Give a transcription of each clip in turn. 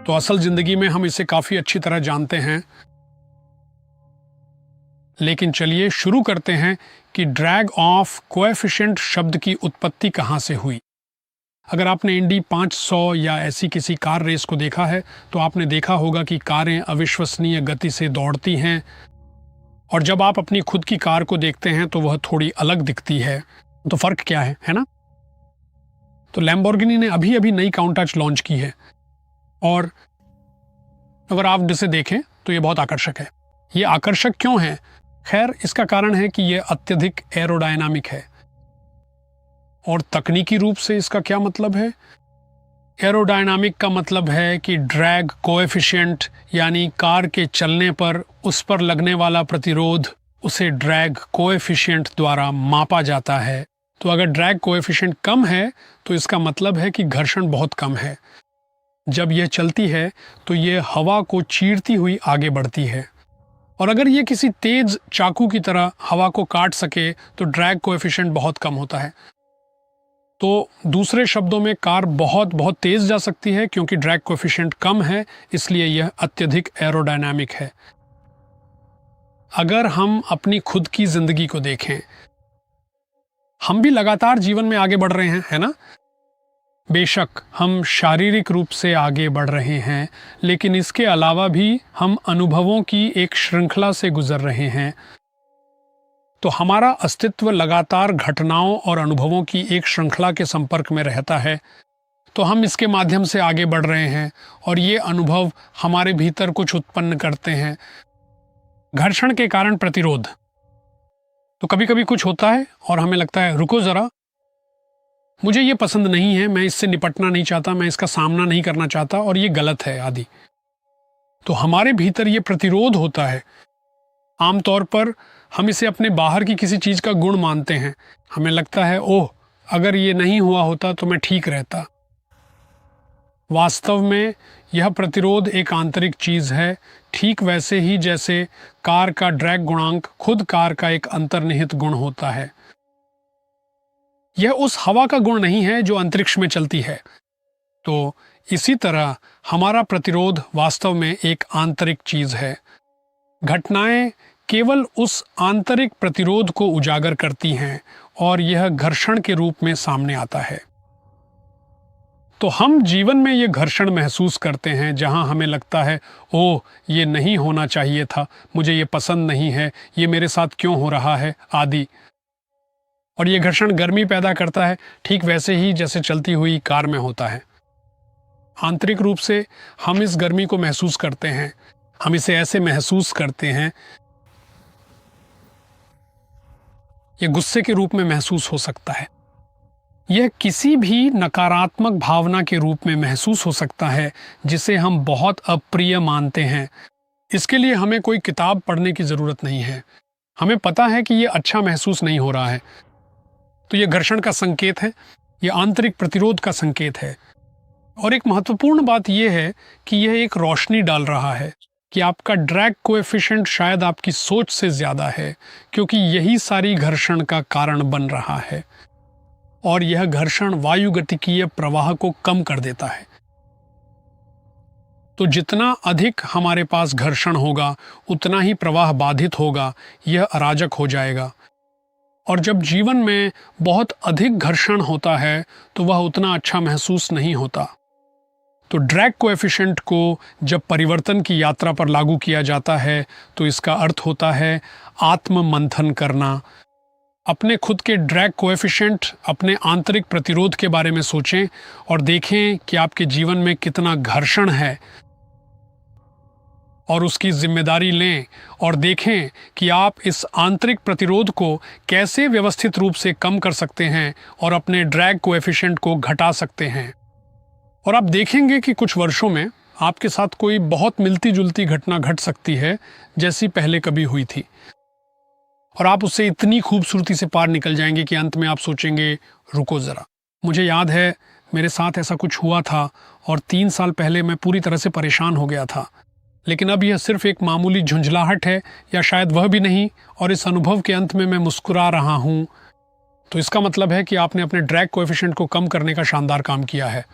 तो असल जिंदगी में हम इसे काफी अच्छी तरह जानते हैं। लेकिन चलिए शुरू करते हैं कि ड्रैग ऑफ कोएफिशिएंट शब्द की उत्पत्ति कहां से हुई। अगर आपने इंडी 500 या ऐसी किसी कार रेस को देखा है तो आपने देखा होगा कि कारें अविश्वसनीय गति से दौड़ती हैं, और जब आप अपनी खुद की कार को देखते हैं तो वह थोड़ी अलग दिखती है। तो फर्क क्या है ना? तो लैम्बोर्गिनी ने अभी अभी नई काउंटाच लॉन्च की है, और अगर आप इसे देखें तो ये बहुत आकर्षक है। ये आकर्षक क्यों है? खैर, इसका कारण है कि यह अत्यधिक एरोडायनामिक है। और तकनीकी रूप से इसका क्या मतलब है? एरोडायनामिक का मतलब है कि ड्रैग कोएफिशिएंट यानी कार के चलने पर उस पर लगने वाला प्रतिरोध, उसे ड्रैग कोएफिशिएंट द्वारा मापा जाता है। तो अगर ड्रैग कोएफिशिएंट कम है तो इसका मतलब है कि घर्षण बहुत कम है। जब यह चलती है तो यह हवा को चीरती हुई आगे बढ़ती है, और अगर यह किसी तेज चाकू की तरह हवा को काट सके तो ड्रैग कोएफिशिएंट बहुत कम होता है। तो दूसरे शब्दों में कार बहुत बहुत तेज जा सकती है क्योंकि ड्रैग कोएफिशिएंट कम है, इसलिए यह अत्यधिक एरोडायनामिक है। अगर हम अपनी खुद की जिंदगी को देखें, हम भी लगातार जीवन में आगे बढ़ रहे हैं, है ना? बेशक हम शारीरिक रूप से आगे बढ़ रहे हैं, लेकिन इसके अलावा भी हम अनुभवों की एक श्रृंखला से गुजर रहे हैं। तो हमारा अस्तित्व लगातार घटनाओं और अनुभवों की एक श्रृंखला के संपर्क में रहता है। तो हम इसके माध्यम से आगे बढ़ रहे हैं, और ये अनुभव हमारे भीतर कुछ उत्पन्न करते हैं। घर्षण के कारण प्रतिरोध। तो कभी कभी कुछ होता है और हमें लगता है रुको जरा, मुझे ये पसंद नहीं है, मैं इससे निपटना नहीं चाहता, मैं इसका सामना नहीं करना चाहता, और ये गलत है आदि। तो हमारे भीतर ये प्रतिरोध होता है। आमतौर पर हम इसे अपने बाहर की किसी चीज का गुण मानते हैं। हमें लगता है ओह, अगर ये नहीं हुआ होता तो मैं ठीक रहता। वास्तव में यह प्रतिरोध एक आंतरिक चीज है, ठीक वैसे ही जैसे कार का ड्रैग गुणांक खुद कार का एक अंतर्निहित गुण होता है। यह उस हवा का गुण नहीं है जो अंतरिक्ष में चलती है। तो इसी तरह हमारा प्रतिरोध वास्तव में एक आंतरिक चीज है। घटनाएं केवल उस आंतरिक प्रतिरोध को उजागर करती हैं, और यह घर्षण के रूप में सामने आता है। तो हम जीवन में ये घर्षण महसूस करते हैं जहां हमें लगता है ओह, ये नहीं होना चाहिए था, मुझे ये पसंद नहीं है, ये मेरे साथ क्यों हो रहा है आदि। और ये घर्षण गर्मी पैदा करता है, ठीक वैसे ही जैसे चलती हुई कार में होता है। आंतरिक रूप से हम इस गर्मी को महसूस करते हैं। हम इसे ऐसे महसूस करते हैं, यह गुस्से के रूप में महसूस हो सकता है, यह किसी भी नकारात्मक भावना के रूप में महसूस हो सकता है जिसे हम बहुत अप्रिय मानते हैं। इसके लिए हमें कोई किताब पढ़ने की जरूरत नहीं है। हमें पता है कि यह अच्छा महसूस नहीं हो रहा है। तो यह घर्षण का संकेत है, यह आंतरिक प्रतिरोध का संकेत है। और एक महत्वपूर्ण बात यह है कि यह एक रोशनी डाल रहा है कि आपका ड्रैग कोएफिशिएंट शायद आपकी सोच से ज्यादा है, क्योंकि यही सारी घर्षण का कारण बन रहा है। और यह घर्षण वायुगतिकीय प्रवाह को कम कर देता है। तो जितना अधिक हमारे पास घर्षण होगा उतना ही प्रवाह बाधित होगा, यह अराजक हो जाएगा। और जब जीवन में बहुत अधिक घर्षण होता है तो वह उतना अच्छा महसूस नहीं होता। तो ड्रैग कोएफिशिएंट को जब परिवर्तन की यात्रा पर लागू किया जाता है तो इसका अर्थ होता है आत्म मंथन करना। अपने खुद के ड्रैग कोएफिशिएंट, अपने आंतरिक प्रतिरोध के बारे में सोचें और देखें कि आपके जीवन में कितना घर्षण है, और उसकी जिम्मेदारी लें और देखें कि आप इस आंतरिक प्रतिरोध को कैसे व्यवस्थित रूप से कम कर सकते हैं और अपने ड्रैग कोएफिशिएंट को घटा सकते हैं। और आप देखेंगे कि कुछ वर्षों में आपके साथ कोई बहुत मिलती जुलती घटना घट सकती है जैसी पहले कभी हुई थी, और आप उससे इतनी खूबसूरती से पार निकल जाएंगे कि अंत में आप सोचेंगे रुको ज़रा, मुझे याद है मेरे साथ ऐसा कुछ हुआ था और 3 साल पहले मैं पूरी तरह से परेशान हो गया था, लेकिन अब यह सिर्फ एक मामूली झुंझलाहट है या शायद वह भी नहीं, और इस अनुभव के अंत में मैं मुस्कुरा रहा हूँ। तो इसका मतलब है कि आपने अपने ड्रैग कोएफिशिएंट को कम करने का शानदार काम किया है।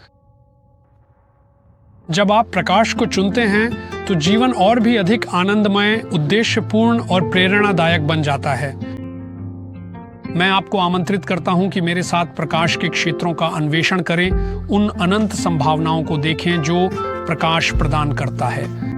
जब आप प्रकाश को चुनते हैं तो जीवन और भी अधिक आनंदमय, उद्देश्यपूर्ण और प्रेरणादायक बन जाता है। मैं आपको आमंत्रित करता हूं कि मेरे साथ प्रकाश के क्षेत्रों का अन्वेषण करें, उन अनंत संभावनाओं को देखें जो प्रकाश प्रदान करता है।